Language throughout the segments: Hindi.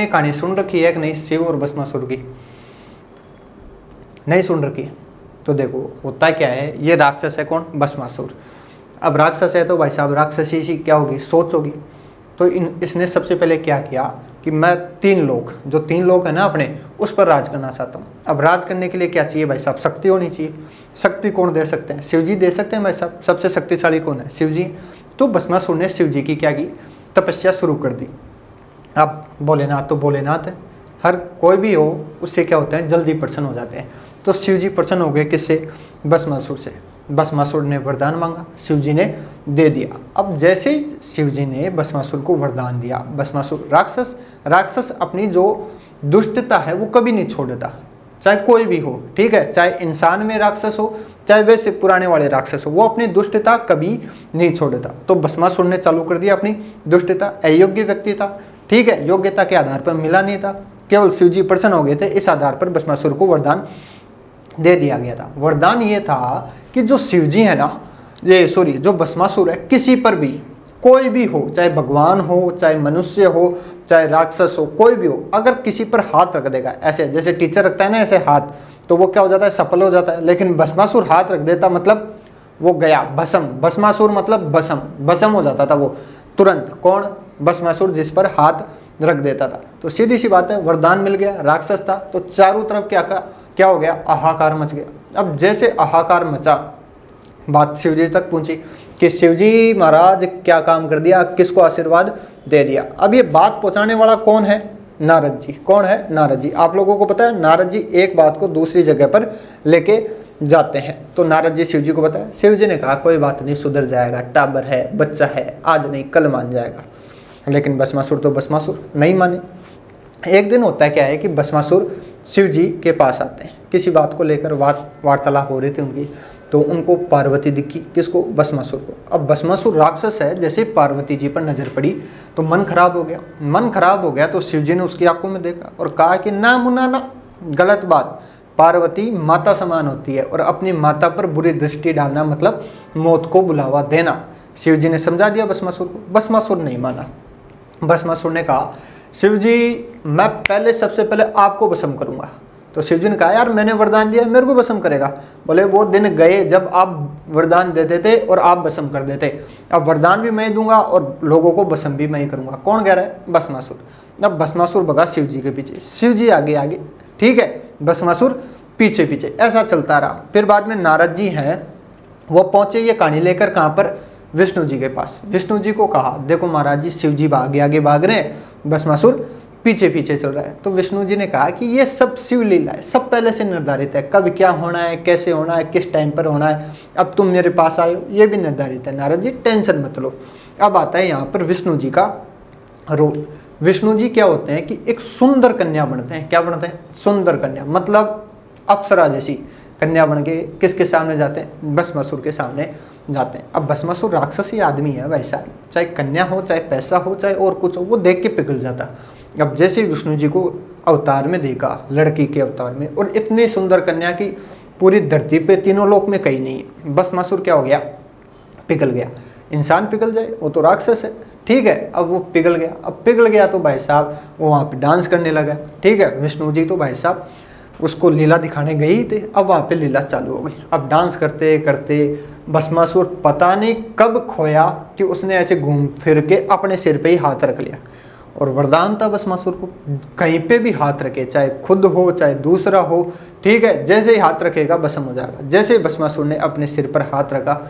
कहानी सुन रखी है कि नहीं, शिव और भस्मासुर की? नहीं सुन रखी? तो देखो होता क्या है, ये राक्षस है कौन? भस्मासुर। अब राक्षस है तो भाई साहब राक्षसी सी क्या होगी, सोच होगी। तो इसने सबसे पहले क्या किया कि मैं तीन लोग हैं ना अपने, उस पर राज करना चाहता हूँ। अब राज करने के लिए क्या चाहिए भाई साहब? शक्ति होनी चाहिए। शक्ति कौन दे सकते हैं? शिव जी दे सकते हैं भाई साहब। सबसे शक्तिशाली कौन है? शिव जी। तो भस्मासुर ने शिव जी की क्या की, तपस्या शुरू कर दी। अब भोलेनाथ तो भोलेनाथ है, हर कोई भी हो उससे क्या होता है, जल्दी प्रसन्न हो जाते हैं। तो शिव जी प्रसन्न हो गए किससे? भस्मासुर से। भस्मासुर ने वरदान मांगा, शिव जी ने दे दिया। अब जैसे ही शिव जी ने भस्मासुर को वरदान दिया, भस्मासुर राक्षस अपनी जो दुष्टता है वो कभी नहीं छोड़ता, चाहे कोई भी हो, ठीक है, चाहे इंसान में राक्षस हो, चाहे वैसे पुराने वाले राक्षस हो, वो अपनी दुष्टता कभी नहीं छोड़ता। तो भस्मासुर ने चालू कर दिया अपनी दुष्टता। अयोग्य व्यक्ति था, ठीक है, योग्यता के आधार पर मिला नहीं था, केवल शिव जी प्रसन्न हो गए थे, इस आधार पर भस्मासुर को वरदान दे दिया गया था। वरदान ये था कि जो शिव जी है ना, जो भस्मासुर है, किसी पर भी कोई भी हो, चाहे भगवान हो, चाहे मनुष्य हो, चाहे राक्षस हो, कोई भी हो, अगर किसी पर हाथ रख देगा, ऐसे जैसे टीचर रखता है ना ऐसे हाथ, तो वो क्या हो जाता है, सफल हो जाता है। लेकिन भस्मासुर हाथ रख देता मतलब वो गया भस्म। भस्मासुर मतलब भस्म हो जाता था वो तुरंत। कौन? भस्मासुर, जिस पर हाथ रख देता था। तो सीधी सी बात है, वरदान मिल गया, राक्षस था, तो चारों तरफ क्या हो गया, हाहाकार मच गया। अब जैसे हाहाकार मचा, बात शिवजी तक पहुंची कि शिवजी महाराज क्या काम कर दिया, किसको आशीर्वाद दे दिया। अब ये बात पहुंचाने वाला कौन है? नारद जी। कौन है? नारद जी। आप लोगों को पता है नारद जी एक बात को दूसरी जगह पर लेके जाते हैं। तो नारद जी शिव जी को बताया, शिव जी ने कहा कोई बात नहीं, सुधर जाएगा, टाबर है, बच्चा है, आज नहीं कल मान जाएगा। लेकिन भस्मासुर नहीं माने। एक दिन होता है क्या है कि भस्मासुर शिव जी के पास आते हैं, किसी बात को लेकर वार्तालाप हो रही थी उनकी। तो उनको पार्वती दिखी, किसको? भस्मासुर को। अब भस्मासुर राक्षस है, जैसे पार्वती जी पर नजर पड़ी तो मन खराब हो गया। तो शिव जी ने उसकी आंखों में देखा और कहा कि ना मुन्ना ना, गलत बात। पार्वती माता समान होती है और अपनी माता पर बुरी दृष्टि डालना मतलब मौत को बुलावा देना। शिव जी ने समझा दिया भस्मासुर को। भस्मासुर नहीं माना। भस्मासुर ने कहा शिव जी मैं सबसे पहले आपको भस्म करूंगा। तो शिव जी ने कहा यार मैंने वरदान दिया, मेरे को भस्म करेगा? बोले वो दिन गए जब आप वरदान देते थे और आप भस्म कर देते। अब वरदान भी मैं ही दूंगा और लोगों को भस्म भी मैं ही करूंगा। कौन कह रहा है? भस्मासुर। अब भस्मासुर भगा शिव जी के पीछे, शिव जी आगे, ठीक है, भस्मासुर पीछे, ऐसा चलता रहा। फिर बाद में नारद जी हैं, वो पहुंचे ये कहानी लेकर कहाँ पर? विष्णु जी के पास। विष्णु जी को कहा देखो महाराज जी, शिव जी आगे भाग रहे हैं, भस्मासुर पीछे चल रहा है। तो विष्णु जी ने कहा कि ये सब शिव लीला है, सब पहले से निर्धारित है, कब क्या होना है, कैसे होना है, किस टाइम पर होना है। अब तुम मेरे पास आए हो, ये भी निर्धारित है। नारद जी टेंशन मत लो। अब आता है यहाँ पर विष्णु जी का रोल। विष्णु जी क्या होते हैं कि एक सुंदर कन्या बनते हैं। क्या बनते हैं? सुंदर कन्या, मतलब अप्सरा जैसी कन्या बन के किसके सामने जाते हैं? भस्मासुर के सामने जाते हैं। अब भस्मासुर राक्षसी आदमी है भाई साहब, चाहे कन्या हो, चाहे पैसा हो, चाहे और कुछ हो, वो देख के पिघल जाता। अब जैसे विष्णु जी को अवतार में देखा, लड़की के अवतार में, और इतनी सुंदर कन्या की पूरी धरती पे तीनों लोक में कहीं नहीं है, भस्मासुर क्या हो गया? पिघल गया। इंसान पिघल जाए, वो तो राक्षस है, ठीक है। अब वो पिघल गया। अब पिघल गया तो भाई साहब वो वहाँ पे डांस करने लगा, ठीक है। विष्णु जी तो भाई साहब उसको लीला दिखाने गए ही थे। अब वहाँ पे लीला चालू हो गई। अब डांस करते करते भस्मासुर पता नहीं कब खोया कि उसने ऐसे घूम फिर के अपने सिर पे ही हाथ रख लिया। और वरदान था भस्मासुर को, कहीं पे भी हाथ रखे, चाहे खुद हो चाहे दूसरा हो, ठीक है, जैसे ही हाथ रखेगा भस्म हो जाएगा। जैसे ही भस्मासुर ने अपने सिर पर हाथ रखा,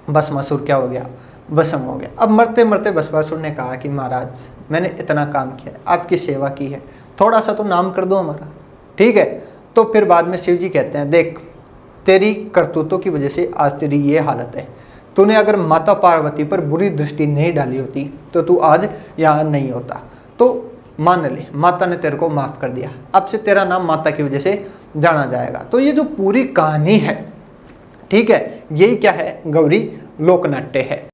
भस्मासुर क्या हो गया? भस्म हो गया। अब मरते मरते भस्मासुर ने कहा कि महाराज मैंने इतना काम किया, आपकी सेवा की है, थोड़ा सा तो नाम कर दो हमारा, ठीक है। तो फिर बाद में शिव जी कहते हैं देख तेरी करतूतों की वजह से आज तेरी ये हालत है। तूने अगर माता पार्वती पर बुरी दृष्टि नहीं डाली होती तो तू आज यहाँ नहीं होता। तो मान ले, माता ने तेरे को माफ कर दिया, अब से तेरा नाम माता की वजह से जाना जाएगा। तो ये जो पूरी कहानी है, ठीक है, यही क्या है? गौरी लोकनाट्य है।